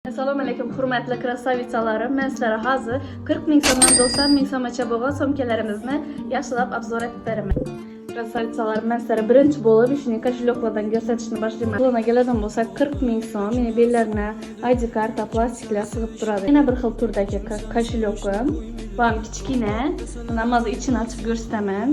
Assalomu alaykum hurmatli krasavitsalarım. Men sizlarga hozir 40 ming so'mdan 90 ming so'mgacha bo'lgan so'mkalarimizni yaxshilab obzor etib beraman. Krasavitsalarım, men sizlarga birinchi bo'lib ishni kosheloklardan ko'rsatishni boshlayman. Buna keladigan bo'lsak 40 ming so'm, meni bellarına ID karta, plastiklar sig'ib turadi. Yana bir xil turdagi koshelokim. Bu ham kichkina. Buni hozir ichini ochib ko'rsataman.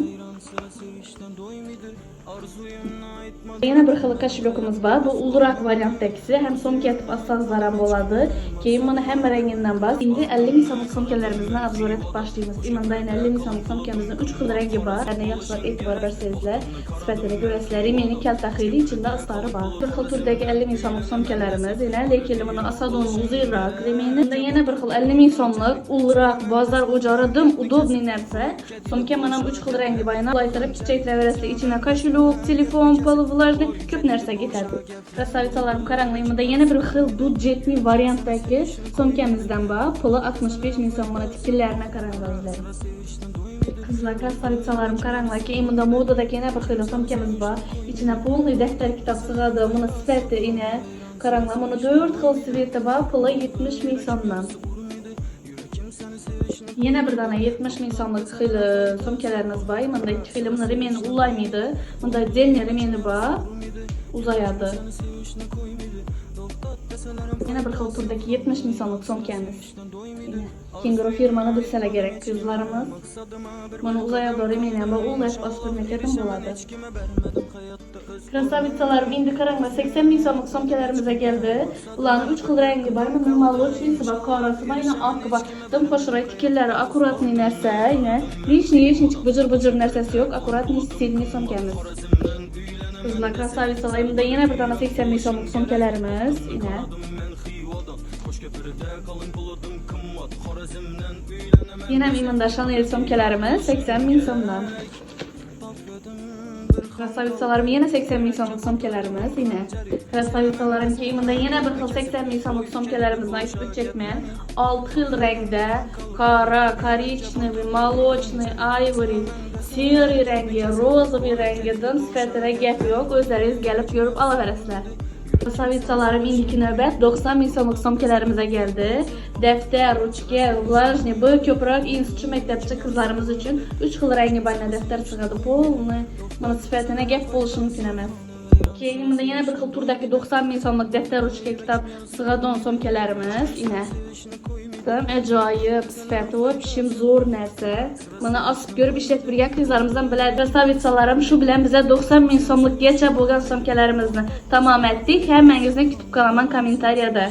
Yana bir xil koshelokimiz bor. Bu ulug'roq variantdagisi, ham so'mka etib olsangizlar ham bo'ladi. Keyin buni hamma rangidan bor. Endi 50 ming so'mlik so'mkalarimizni obzor etib boshlaymiz. Imanda 50 ming so'mlik so'mkamizning 3 xil rangi bor. Yana yaxshilab e'tibor bersangizlar, sifatini ko'rasizlar. Meni kalta xili ichida istori bor. Bir xil turdagi 50 ming so'mlik so'mkalarimiz, yana lekin buni asadon uzunroq remeni. Yana bir xil 50 ming so'mlik ulug'roq bozor o'joridim udobniy narsa. So'mka mana 3 xil rangi bor. Boytirib kichaytiraverasizlar. Ichina koshelok, telefon, polovlarni ko'p narsa ketadi. Krasavitsalarım, qaranglar, yana bir xil budjetli variantdagi so'mkamizdan bor. Puli 65 ming so'm. Mana tikillarini qaranglar. Qizlar, krasavitsalarım, qaranglar, keyin bunda modadagi yana bir xil so'mkamiz bor. Ichina polniy daftar kitob sig'adi. Buni sifati ina qaranglar, mana 4 xil sveti bor. Puli 70 ming so'mdan. Yana bir dana 70 ming so'mlik xil so'mkalarimiz bor. Bunda ikki xil, buni remeni ulaymaydi. Bunda отдельный remeni bor. Uzayadi. Yana bir xil turdagi 70 ming so'mlik so'mkamiz. Kenguru firmani bilsalar kerak qizlarimiz. Mana uzayadi remeni ham bor. Ulash supermarketim bo'ladi. Krasavitsalarım, endi qaranglar, 80 ming so'mlik so'mkalarimizga keldi. Ularning 3 xil rangi bor. Mana molochnisi bor, qorasi bor, yana oqi bor. Dim xo'shroq tikillari akkuratniy narsa, yana lishniy bujur narsasi yo'q, akkuratniy stilniy so'mkamiz. Qizlar, krasavitsalarım, bunda yana bir dona 80 ming so'mlik so'mkalarimiz, yana yana imanda Chanel so'mkalarimiz 80 ming so'mdan. Krasavitsalarım, yana 80 ming so'mlik so'mkalarimiz, yana krasavitsalarım, imanda yana bir xil 80 ming so'mlik so'mkalarimizni aytib o'tchakman. 6 xil rangda, qora, korичневый, молочный, ivory, siyri rangi, rozoviy rangidan sifatida gap yo'q, o'zlaringiz kelib ko'rib olaverasizlar. Krasavitsalarım, indiki navbat 90 ming so'mlik so'mkalarimizga keldi. Daftar, ruchka, влажный, bu ko'proq institut maktabchi qizlarimiz uchun 3 xil rangi bor daftar sig'adi. Polniy, mana sifatini gap bo'lishi mumkin emas. Keyin bunda yana bir xil turdagi 90 ming so'mlik daftar, ruchka, kitob sig'adigan so'mkalarimiz, ina ajoyib sifati va pishim zo'r narsa. Mana osib ko'rib ishlatib turgan qizlarimizdan biladi. Krasavitsalarım, shu bilan biza 90 ming so'mlikgacha bo'lgan so'mkalarimizni tamom etdik. Hammangizni kutib qolaman kommentariyada.